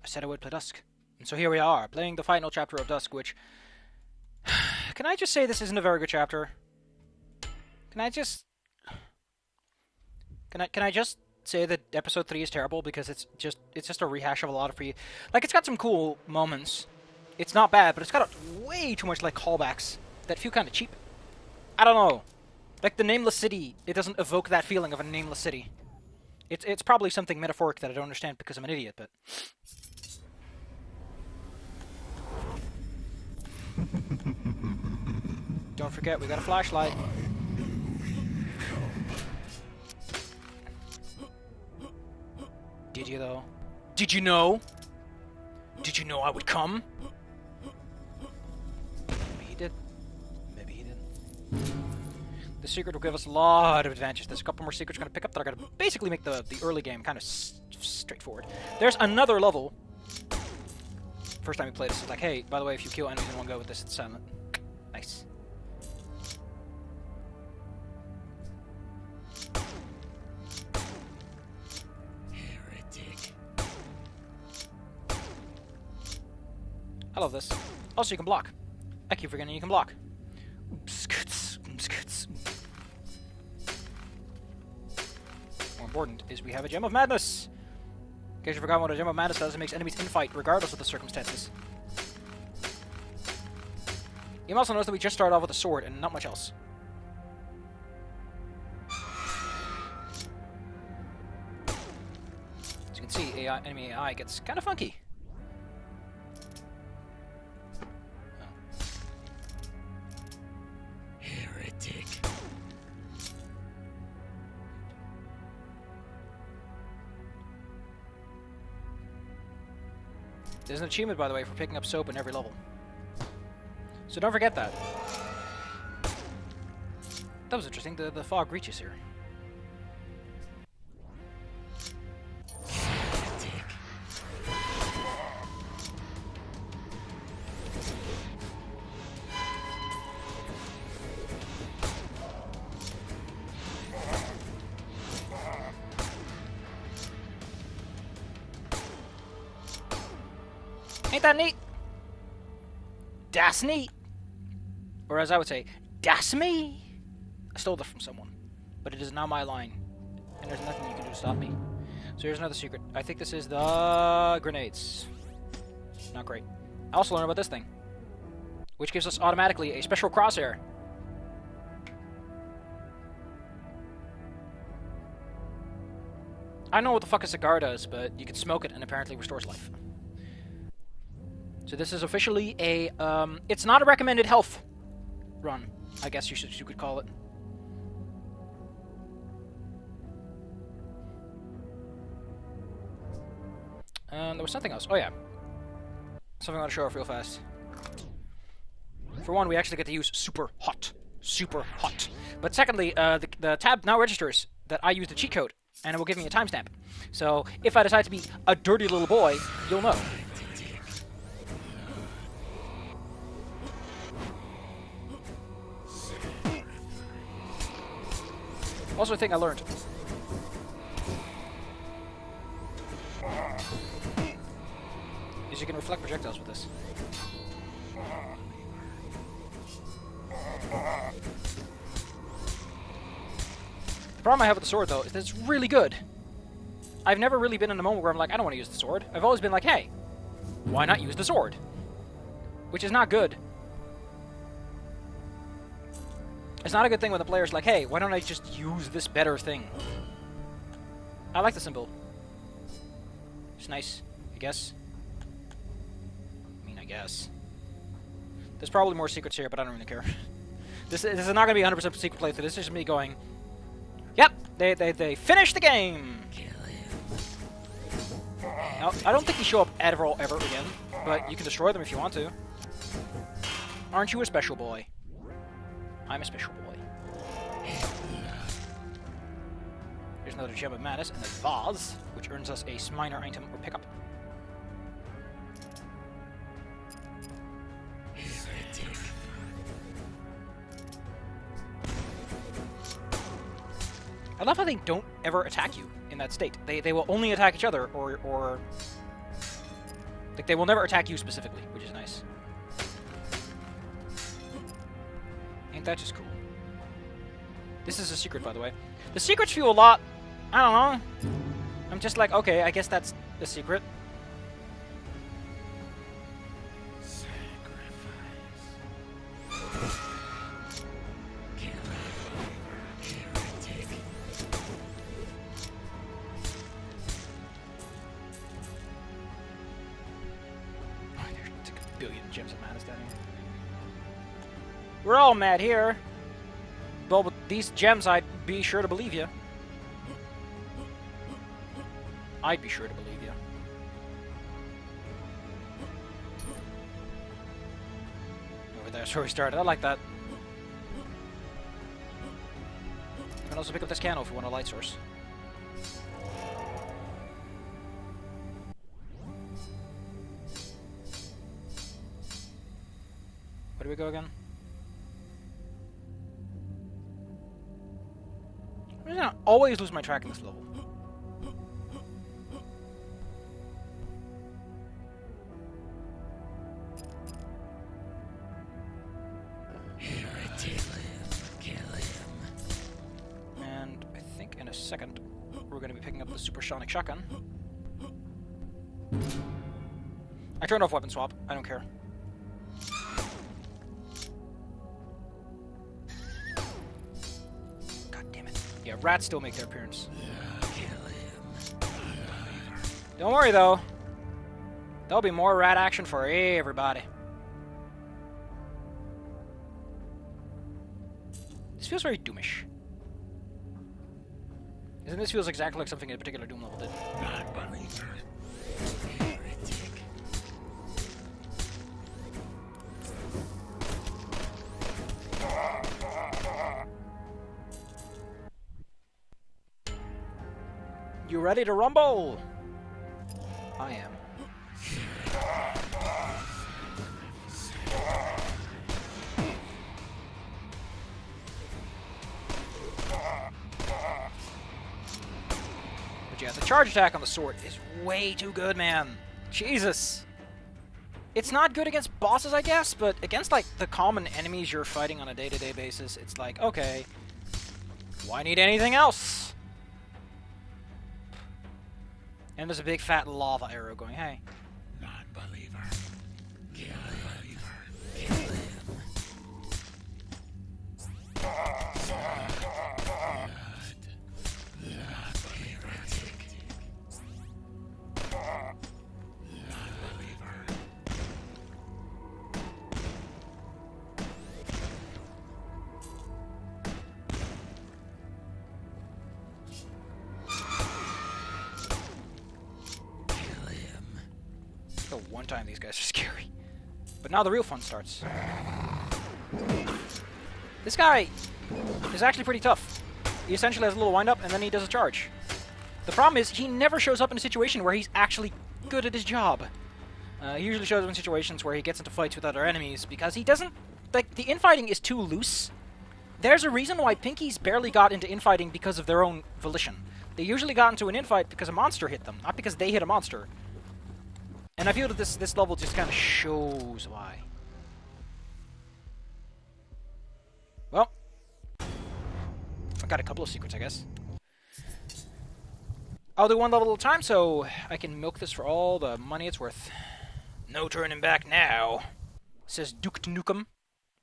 I said I would play Dusk. And so here we are, playing the final chapter of Dusk, which... Can I just say this isn't a very good chapter? Can I just... Can I just say that episode 3 is terrible because it's just a rehash of a lot of like, it's got some cool moments. It's not bad, but it's got way too much like callbacks that feel kind of cheap. I don't know. Like the nameless city, it doesn't evoke that feeling of a nameless city. It's probably something metaphoric that I don't understand because I'm an idiot, but don't forget we got a flashlight. Did you though? Did you know? Did you know I would come? Maybe he did. Maybe he didn't. The secret will give us a lot of advantages. There's a couple more secrets we're going to pick up that are going to basically make the early game kind of straightforward. There's another level. First time we played this, it's like, hey, by the way, if you kill enemies in one go with this, it's silent. Nice. I love this. Also, you can block. I keep forgetting you can block. More important is we have a Gem of Madness. In case you forgot what a Gem of Madness does, it makes enemies infight regardless of the circumstances. You also notice that we just started off with a sword and not much else. As you can see, enemy AI gets kind of funky. There's an achievement, by the way, for picking up soap in every level. So don't forget that. That was interesting. The fog reaches here. Ain't that neat? Das neat. Or as I would say, das me. I stole that from someone. But it is now my line. And there's nothing you can do to stop me. So here's another secret. I think this is the grenades. Not great. I also learned about this thing. Which gives us automatically a special crosshair. I don't know what the fuck a cigar does, but you can smoke it and apparently restores life. So this is officially a, it's not a recommended health run, I guess you could call it. There was something else. Oh yeah. Something I want to show off real fast. For one, we actually get to use super hot. Super hot. But secondly, the tab now registers that I use the cheat code, and it will give me a timestamp. So if I decide to be a dirty little boy, you'll know. Also, a thing I learned. Is you can reflect projectiles with this. The problem I have with the sword, though, is that it's really good. I've never really been in a moment where I'm like, I don't want to use the sword. I've always been like, hey, why not use the sword? Which is not good. It's not a good thing when the player's like, hey, why don't I just use this better thing? I like the symbol. It's nice, I guess. I mean, I guess. There's probably more secrets here, but I don't really care. This is not going to be 100% secret playthrough. This is just me going, yep, they finished the game. Now, I don't think they show up ever again, but you can destroy them if you want to. Aren't you a special boy? I'm a special boy. Here's another Gem of Madness and a vase, which earns us a minor item or pickup. I love how they don't ever attack you in that state. They will only attack each other or Like, they will never attack you specifically, which is nice. Ain't that just cool? This is a secret, by the way. The secrets feel a lot... I don't know. I'm just like, okay, I guess that's the secret. We're all mad here. Well, with these gems, I'd be sure to believe you. I'd be sure to believe you. Over there's where we started. I like that. You can also pick up this candle if you want a light source. Where do we go again? I'm gonna always lose my track in this level. And I think in a second we're gonna be picking up the supersonic shotgun. I turned off weapon swap. I don't care. Yeah, rats still make their appearance. Don't worry, though. There'll be more rat action for everybody. This feels very Doomish. Isn't this feels exactly like something in a particular Doom level did? You ready to rumble? I am. But yeah, the charge attack on the sword is way too good, man. Jesus. It's not good against bosses, I guess, but against, like, the common enemies you're fighting on a day-to-day basis, it's like, okay, why need anything else? And there's a big fat lava arrow going, hey. Non-believer. Kill him. Kill him. Heretic. Non-believer. One time these guys are scary. But now the real fun starts. This guy is actually pretty tough. He essentially has a little wind-up, and then he does a charge. The problem is, he never shows up in a situation where he's actually good at his job. He usually shows up in situations where he gets into fights with other enemies, because he doesn't... Like, the infighting is too loose. There's a reason why Pinkies barely got into infighting because of their own volition. They usually got into an infight because a monster hit them, not because they hit a monster. And I feel that this level just kind of shows why. Well, I got a couple of secrets, I guess. I'll do one level at a time so I can milk this for all the money it's worth. No turning back now, says Duke Nukem.